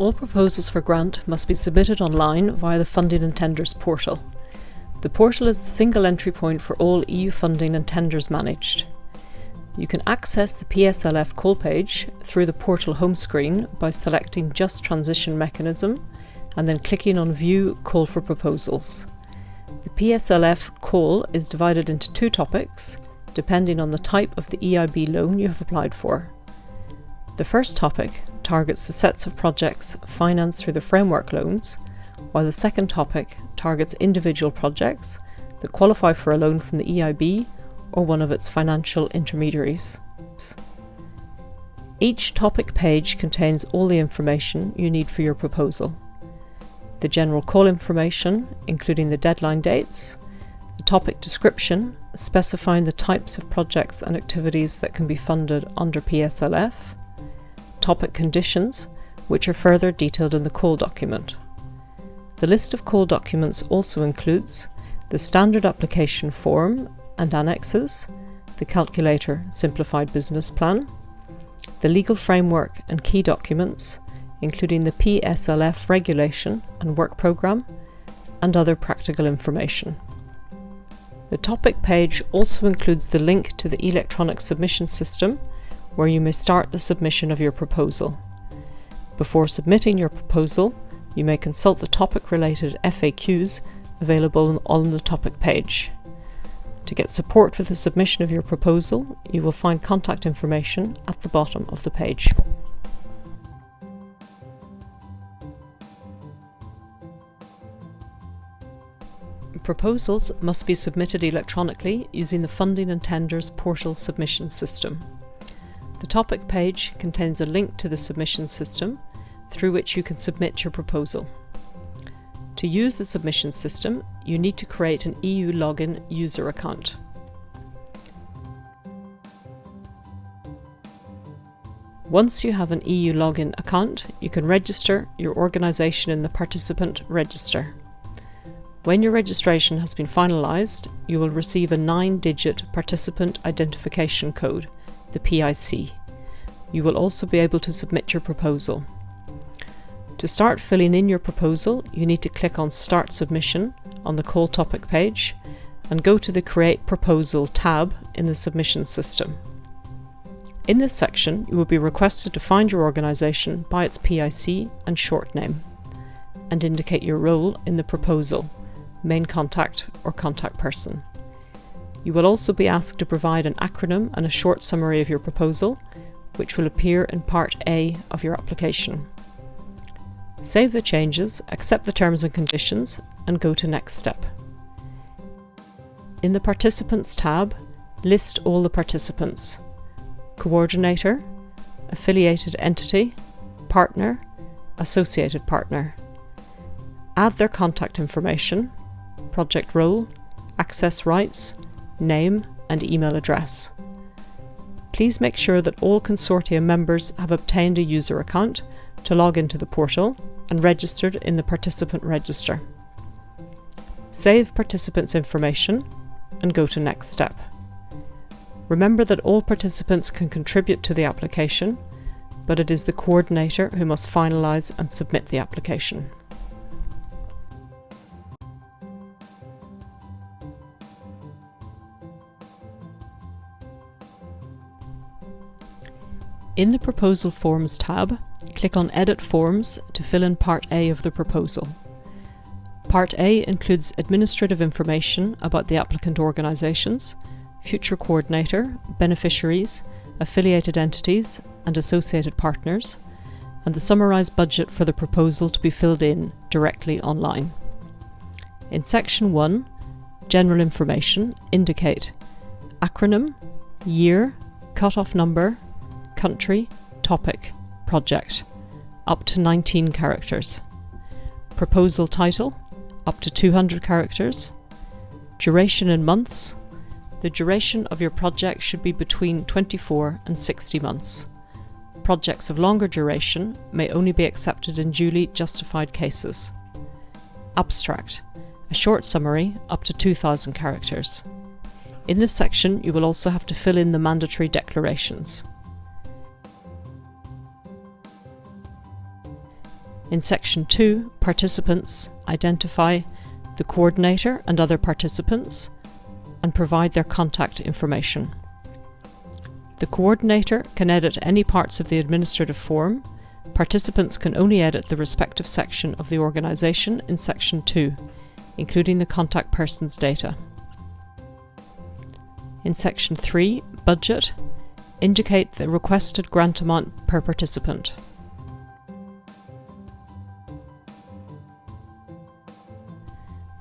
All proposals for grant must be submitted online via the Funding and Tenders portal. The portal is the single entry point for all EU funding and tenders managed. You can access the PSLF call page through the portal home screen by selecting Just Transition Mechanism and then clicking on View Call for Proposals. The PSLF call is divided into two topics, depending on the type of the EIB loan you have applied for. The first topic targets the sets of projects financed through the framework loans, while the second topic targets individual projects that qualify for a loan from the EIB or one of its financial intermediaries. Each topic page contains all the information you need for your proposal. The general call information, including the deadline dates, the topic description, specifying the types of projects and activities that can be funded under PSLF, topic conditions, which are further detailed in the call document. The list of call documents also includes the standard application form and annexes, the calculator Simplified Business Plan, the legal framework and key documents, including the PSLF regulation and work programme, and other practical information. The topic page also includes the link to the electronic submission system, where you may start the submission of your proposal. Before submitting your proposal, you may consult the topic-related FAQs available on the topic page. To get support with the submission of your proposal, you will find contact information at the bottom of the page. Proposals must be submitted electronically using the Funding and Tenders portal submission system. The topic page contains a link to the submission system through which you can submit your proposal. To use the submission system, you need to create an EU login user account. Once you have an EU login account, you can register your organisation in the participant register. When your registration has been finalised, you will receive a 9-digit participant identification code, the PIC. You will also be able to submit your proposal. To start filling in your proposal, you need to click on Start Submission on the call topic page and go to the Create Proposal tab in the submission system. In this section, you will be requested to find your organisation by its PIC and short name, and indicate your role in the proposal, main contact or contact person. You will also be asked to provide an acronym and a short summary of your proposal, which will appear in Part A of your application. Save the changes, accept the terms and conditions, and go to Next Step. In the Participants tab, list all the participants: coordinator, affiliated entity, partner, associated partner. Add their contact information, project role, access rights, name and email address. Please make sure that all consortium members have obtained a user account to log into the portal and registered in the participant register. Save participants' information and go to Next Step. Remember that all participants can contribute to the application, but it is the coordinator who must finalise and submit the application. In the Proposal Forms tab, click on Edit Forms to fill in Part A of the proposal. Part A includes administrative information about the applicant organisations, future coordinator, beneficiaries, affiliated entities and associated partners, and the summarised budget for the proposal to be filled in directly online. In Section 1, General Information, indicate acronym, year, cut-off number, country, topic, project, up to 19 characters. Proposal title, up to 200 characters. Duration in months. The duration of your project should be between 24 and 60 months. Projects of longer duration may only be accepted in duly justified cases. Abstract, a short summary up to 2,000 characters. In this section, you will also have to fill in the mandatory declarations. In Section 2, Participants, identify the coordinator and other participants and provide their contact information. The coordinator can edit any parts of the administrative form. Participants can only edit the respective section of the organisation in Section 2, including the contact person's data. In Section 3, Budget, indicate the requested grant amount per participant.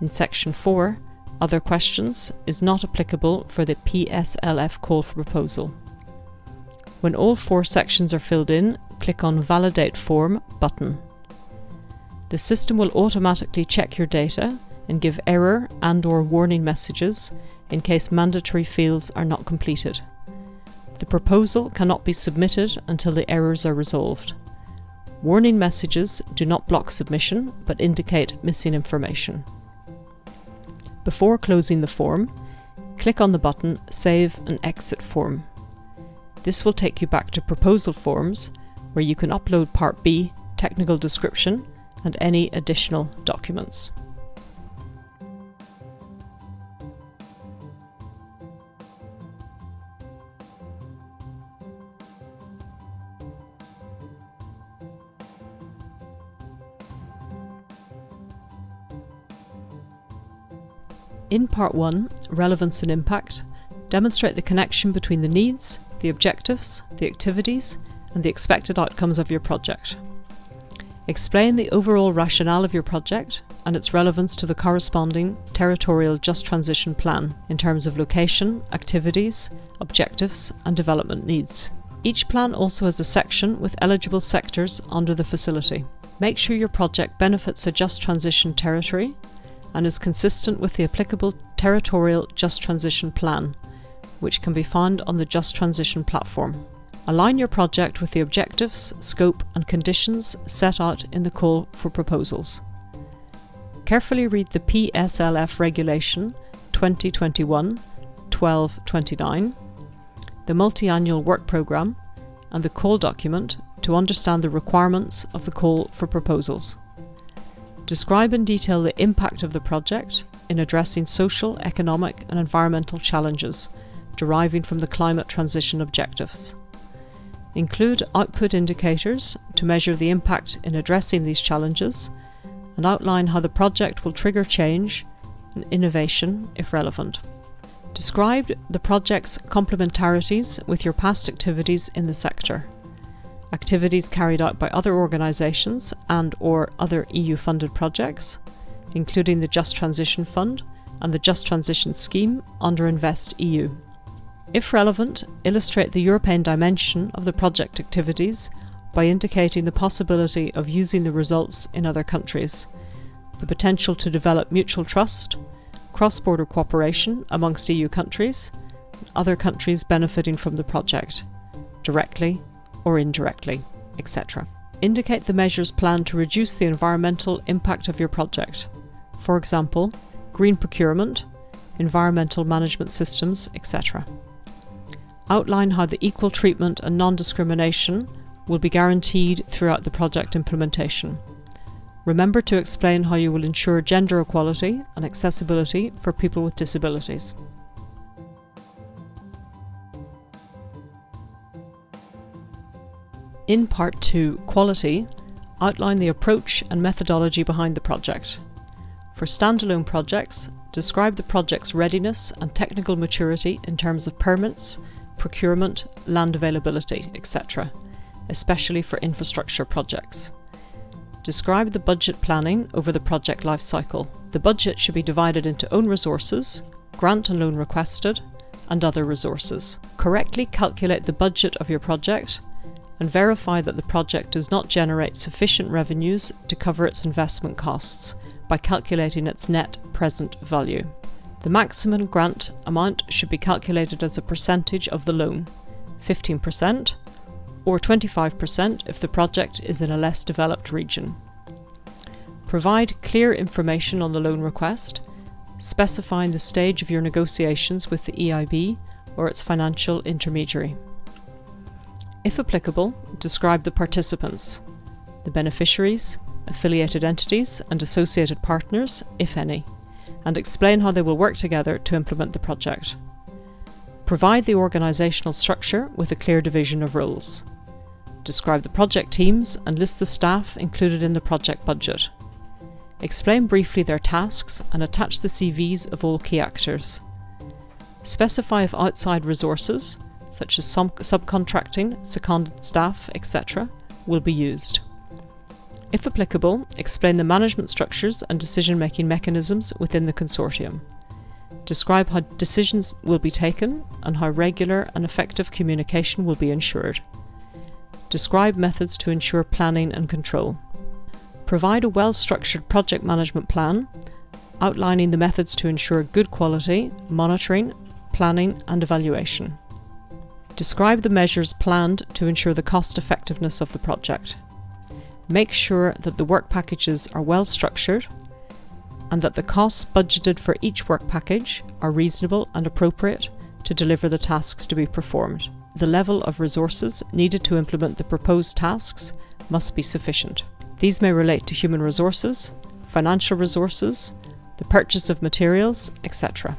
In Section 4, Other Questions, is not applicable for the PSLF call for proposal. When all 4 sections are filled in, click on Validate Form button. The system will automatically check your data and give error and/or warning messages in case mandatory fields are not completed. The proposal cannot be submitted until the errors are resolved. Warning messages do not block submission but indicate missing information. Before closing the form, click on the button Save and Exit Form. This will take you back to Proposal Forms, where you can upload Part B, Technical Description, and any additional documents. In Part 1, Relevance and Impact, demonstrate the connection between the needs, the objectives, the activities, and the expected outcomes of your project. Explain the overall rationale of your project and its relevance to the corresponding territorial Just Transition Plan in terms of location, activities, objectives, and development needs. Each plan also has a section with eligible sectors under the facility. Make sure your project benefits a Just Transition territory and is consistent with the applicable territorial Just Transition Plan, which can be found on the Just Transition platform. Align your project with the objectives, scope, and conditions set out in the call for proposals. Carefully read the PSLF Regulation 2021-1229, the Multi-Annual Work Programme, and the call document to understand the requirements of the call for proposals. Describe in detail the impact of the project in addressing social, economic, and environmental challenges deriving from the climate transition objectives. Include output indicators to measure the impact in addressing these challenges, and outline how the project will trigger change and innovation if relevant. Describe the project's complementarities with your past activities in the sector. Activities carried out by other organisations and/or other EU-funded projects, including the Just Transition Fund and the Just Transition Scheme under InvestEU. If relevant, illustrate the European dimension of the project activities by indicating the possibility of using the results in other countries, the potential to develop mutual trust, cross-border cooperation amongst EU countries, and other countries benefiting from the project, directly or indirectly, etc. Indicate the measures planned to reduce the environmental impact of your project. For example, green procurement, environmental management systems, etc. Outline how the equal treatment and non-discrimination will be guaranteed throughout the project implementation. Remember to explain how you will ensure gender equality and accessibility for people with disabilities. In Part 2, Quality, outline the approach and methodology behind the project. For standalone projects, describe the project's readiness and technical maturity in terms of permits, procurement, land availability, etc., especially for infrastructure projects. Describe the budget planning over the project life cycle. The budget should be divided into own resources, grant and loan requested, and other resources. Correctly calculate the budget of your project and verify that the project does not generate sufficient revenues to cover its investment costs by calculating its net present value. The maximum grant amount should be calculated as a percentage of the loan, 15%, or 25% if the project is in a less developed region. Provide clear information on the loan request, specifying the stage of your negotiations with the EIB or its financial intermediary. If applicable, describe the participants, the beneficiaries, affiliated entities and associated partners, if any, and explain how they will work together to implement the project. Provide the organisational structure with a clear division of roles. Describe the project teams and list the staff included in the project budget. Explain briefly their tasks and attach the CVs of all key actors. Specify if outside resources, such as subcontracting, seconded staff, etc., will be used. If applicable, explain the management structures and decision-making mechanisms within the consortium. Describe how decisions will be taken and how regular and effective communication will be ensured. Describe methods to ensure planning and control. Provide a well-structured project management plan, outlining the methods to ensure good quality, monitoring, planning and evaluation. Describe the measures planned to ensure the cost-effectiveness of the project. Make sure that the work packages are well structured and that the costs budgeted for each work package are reasonable and appropriate to deliver the tasks to be performed. The level of resources needed to implement the proposed tasks must be sufficient. These may relate to human resources, financial resources, the purchase of materials, etc.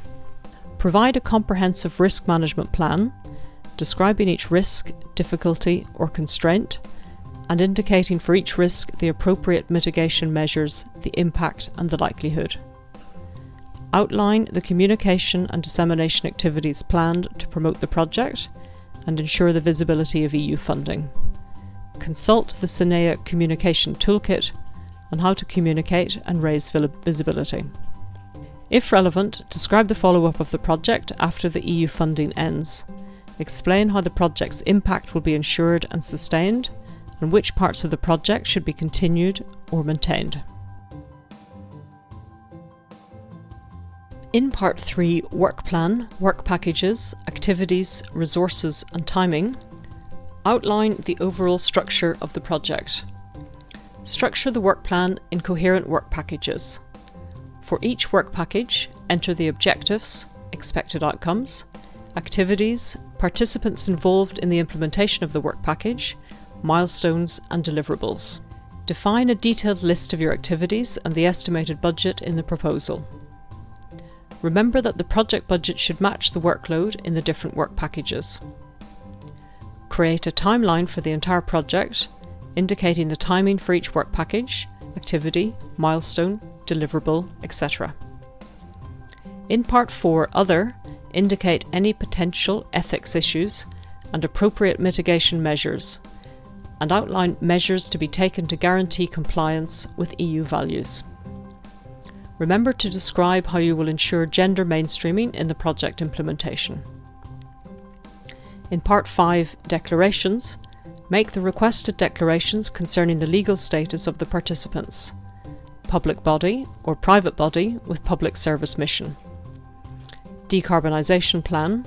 Provide a comprehensive risk management plan, describing each risk, difficulty or constraint, and indicating for each risk the appropriate mitigation measures, the impact and the likelihood. Outline the communication and dissemination activities planned to promote the project and ensure the visibility of EU funding. Consult the CINEA Communication Toolkit on how to communicate and raise visibility. If relevant, describe the follow-up of the project after the EU funding ends. Explain how the project's impact will be ensured and sustained, and which parts of the project should be continued or maintained. In Part 3, Work Plan, Work Packages, Activities, Resources and Timing, outline the overall structure of the project. Structure the work plan in coherent work packages. For each work package, enter the objectives, expected outcomes, activities, participants involved in the implementation of the work package, milestones and deliverables. Define a detailed list of your activities and the estimated budget in the proposal. Remember that the project budget should match the workload in the different work packages. Create a timeline for the entire project, indicating the timing for each work package, activity, milestone, deliverable, etc. In Part 4, Other, indicate any potential ethics issues and appropriate mitigation measures, and outline measures to be taken to guarantee compliance with EU values. Remember to describe how you will ensure gender mainstreaming in the project implementation. In Part 5, Declarations, make the requested declarations concerning the legal status of the participants, public body or private body with public service mission, decarbonisation plan,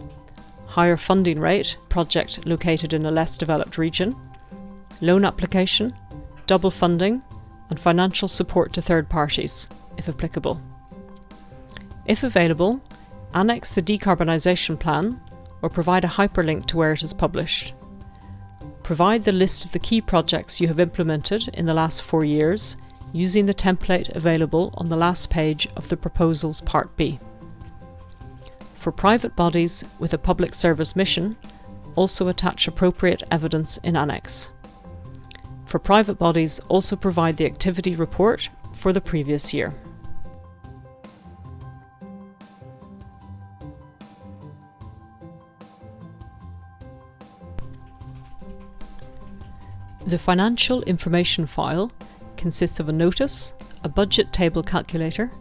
higher funding rate, project located in a less developed region, loan application, double funding, and financial support to third parties, if applicable. If available, annex the decarbonisation plan or provide a hyperlink to where it is published. Provide the list of the key projects you have implemented in the last 4 years using the template available on the last page of the proposal's Part B. For private bodies with a public service mission, also attach appropriate evidence in annex. For private bodies, also provide the activity report for the previous year. The financial information file consists of a notice, a budget table calculator,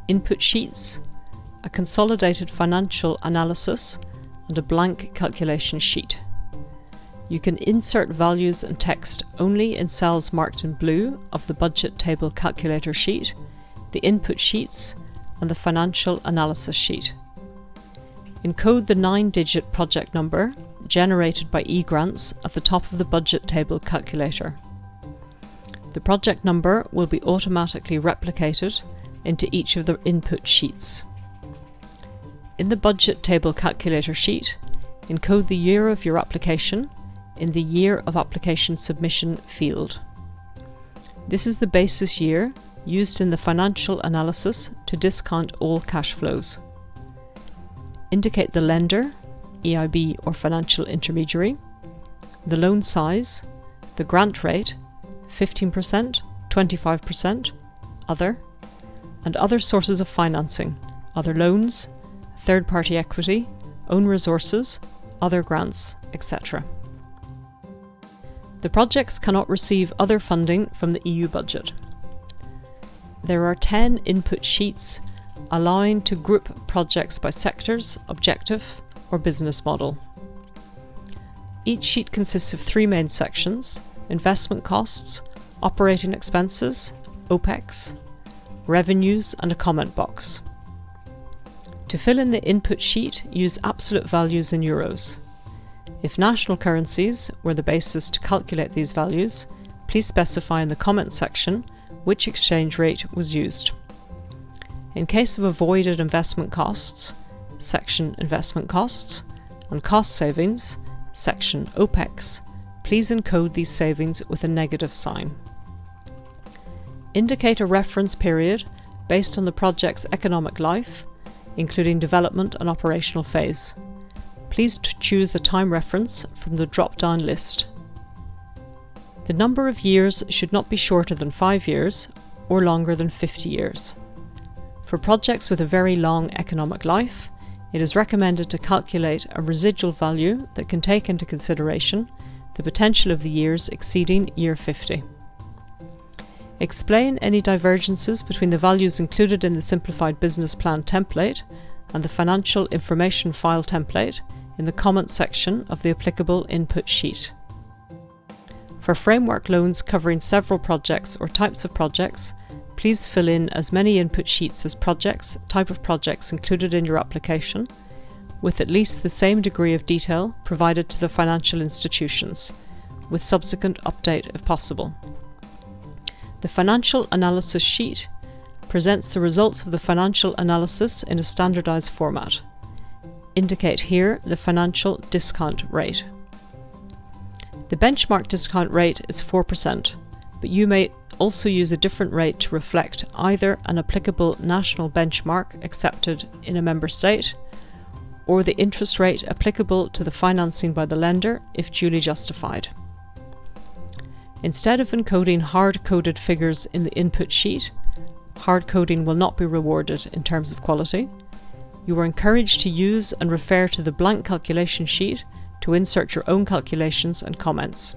input sheets, a consolidated financial analysis, and a blank calculation sheet. You can insert values and text only in cells marked in blue of the budget table calculator sheet, the input sheets, and the financial analysis sheet. Encode the 9-digit project number generated by eGrants at the top of the budget table calculator. The project number will be automatically replicated into each of the input sheets. In the budget table calculator sheet, encode the year of your application in the year of application submission field. This is the basis year used in the financial analysis to discount all cash flows. Indicate the lender, EIB or financial intermediary, the loan size, the grant rate, 15%, 25%, other, and other sources of financing, other loans, third-party equity, own resources, other grants, etc. The projects cannot receive other funding from the EU budget. There are 10 input sheets allowing to group projects by sectors, objective, or business model. Each sheet consists of 3 main sections: investment costs, operating expenses, OPEX, revenues, and a comment box. To fill in the input sheet, use absolute values in euros. If national currencies were the basis to calculate these values, please specify in the comment section which exchange rate was used. In case of avoided investment costs, section investment costs, and cost savings, section OPEX, please encode these savings with a negative sign. Indicate a reference period based on the project's economic life, including development and operational phase. Please choose a time reference from the drop-down list. The number of years should not be shorter than 5 years or longer than 50 years. For projects with a very long economic life, it is recommended to calculate a residual value that can take into consideration the potential of the years exceeding year 50. Explain any divergences between the values included in the Simplified Business Plan template and the Financial Information File template in the comment section of the applicable input sheet. For framework loans covering several projects or types of projects, please fill in as many input sheets as projects, type of projects included in your application, with at least the same degree of detail provided to the financial institutions, with subsequent update if possible. The financial analysis sheet presents the results of the financial analysis in a standardized format. Indicate here the financial discount rate. The benchmark discount rate is 4%, but you may also use a different rate to reflect either an applicable national benchmark accepted in a member state or the interest rate applicable to the financing by the lender if duly justified. Instead of encoding hard-coded figures in the input sheet, hard coding will not be rewarded in terms of quality. You are encouraged to use and refer to the blank calculation sheet to insert your own calculations and comments.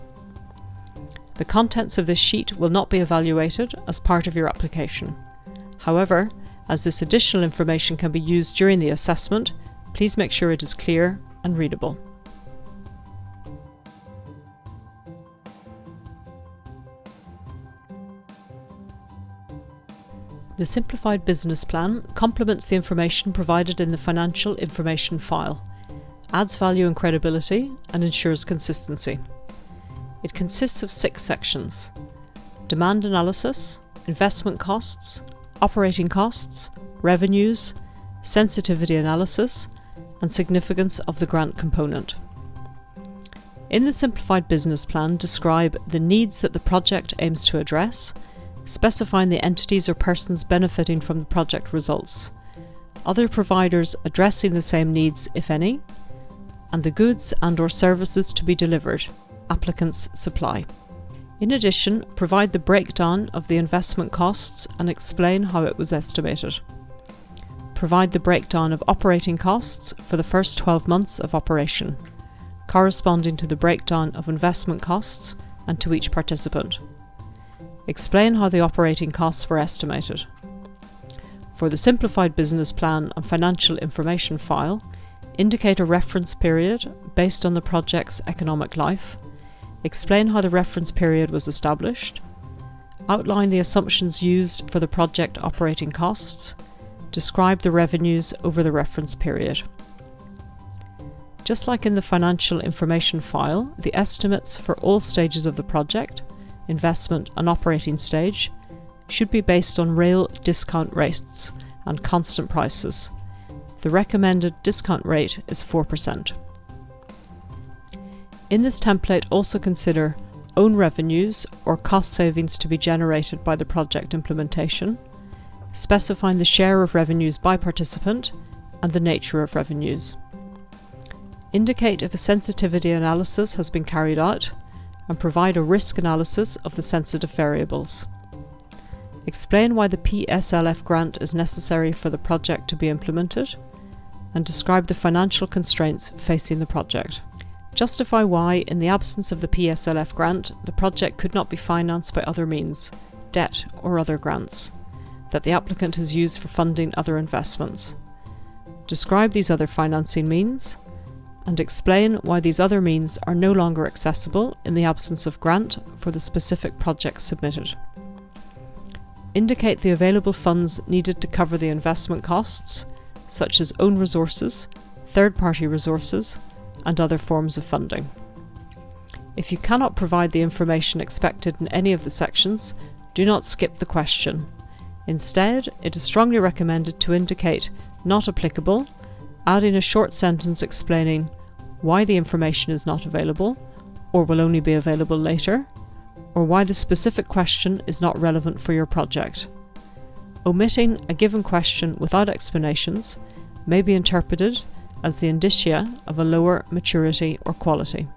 The contents of this sheet will not be evaluated as part of your application. However, as this additional information can be used during the assessment, please make sure it is clear and readable. The Simplified Business Plan complements the information provided in the Financial Information File, adds value and credibility, and ensures consistency. It consists of 6 sections: demand analysis, investment costs, operating costs, revenues, sensitivity analysis, and significance of the grant component. In the Simplified Business Plan, describe the needs that the project aims to address, specifying the entities or persons benefiting from the project results, other providers addressing the same needs, if any, and the goods and/or services to be delivered, applicants supply. In addition, provide the breakdown of the investment costs and explain how it was estimated. Provide the breakdown of operating costs for the first 12 months of operation, corresponding to the breakdown of investment costs and to each participant. Explain how the operating costs were estimated. For the Simplified Business Plan and Financial Information File, indicate a reference period based on the project's economic life, explain how the reference period was established, outline the assumptions used for the project operating costs, describe the revenues over the reference period. Just like in the Financial Information File, the estimates for all stages of the project, investment and operating stage, should be based on real discount rates and constant prices. The recommended discount rate is 4%. In this template, also consider own revenues or cost savings to be generated by the project implementation, specifying the share of revenues by participant and the nature of revenues. Indicate if a sensitivity analysis has been carried out and provide a risk analysis of the sensitive variables. Explain why the PSLF grant is necessary for the project to be implemented and describe the financial constraints facing the project. Justify why, in the absence of the PSLF grant, the project could not be financed by other means, debt or other grants, that the applicant has used for funding other investments. Describe these other financing means and explain why these other means are no longer accessible in the absence of grant for the specific project submitted. Indicate the available funds needed to cover the investment costs, such as own resources, third-party resources, and other forms of funding. If you cannot provide the information expected in any of the sections, do not skip the question. Instead, it is strongly recommended to indicate "not applicable," adding a short sentence explaining why the information is not available, or will only be available later, or why the specific question is not relevant for your project. Omitting a given question without explanations may be interpreted as the indicia of a lower maturity or quality.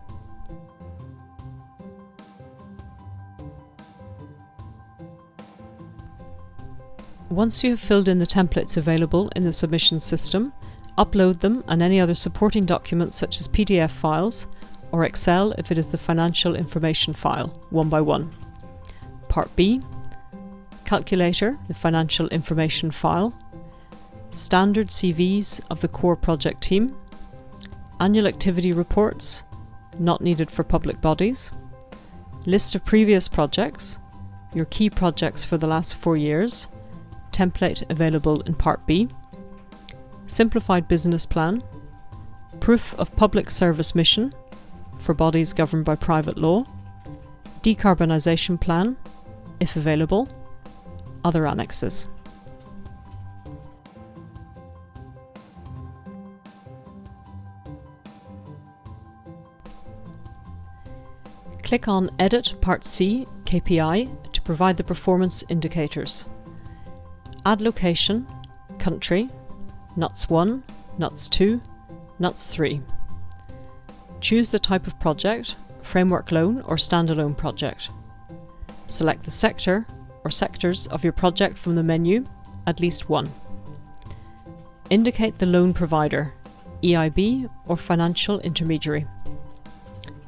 Once you have filled in the templates available in the submission system, upload them and any other supporting documents such as PDF files or Excel if it is the financial information file, one by one. Part B, calculator, the financial information file, standard CVs of the core project team, annual activity reports, not needed for public bodies, list of previous projects, your key projects for the last 4 years, template available in Part B, Simplified Business Plan, proof of public service mission for bodies governed by private law, decarbonisation plan, if available, other annexes. Click on Edit Part C, KPI, to provide the performance indicators. Add location, country, NUTS 1, NUTS 2, NUTS 3. Choose the type of project, framework loan or standalone project. Select the sector or sectors of your project from the menu, at least one. Indicate the loan provider, EIB or financial intermediary.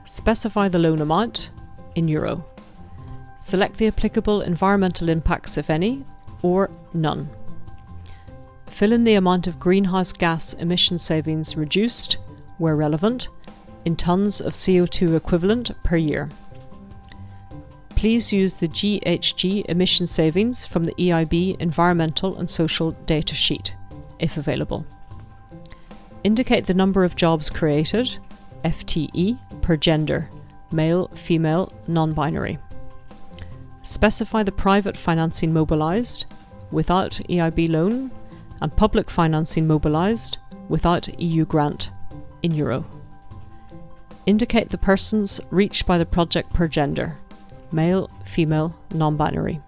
Specify the loan amount, in euro. Select the applicable environmental impacts, if any, or none. Fill in the amount of greenhouse gas emission savings reduced, where relevant, in tonnes of CO2 equivalent per year. Please use the GHG emission savings from the EIB Environmental and Social Data Sheet, if available. Indicate the number of jobs created, FTE, per gender, male, female, non-binary. Specify the private financing mobilised, without EIB loan, and public financing mobilised, without EU grant, in euro. Indicate the persons reached by the project per gender, male, female, non-binary.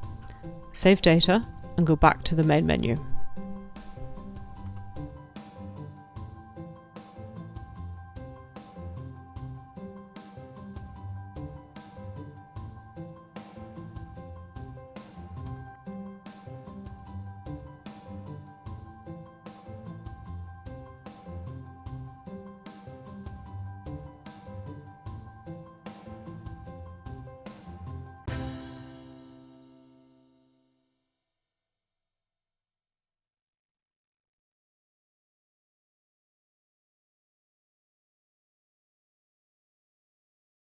Save data and go back to the main menu.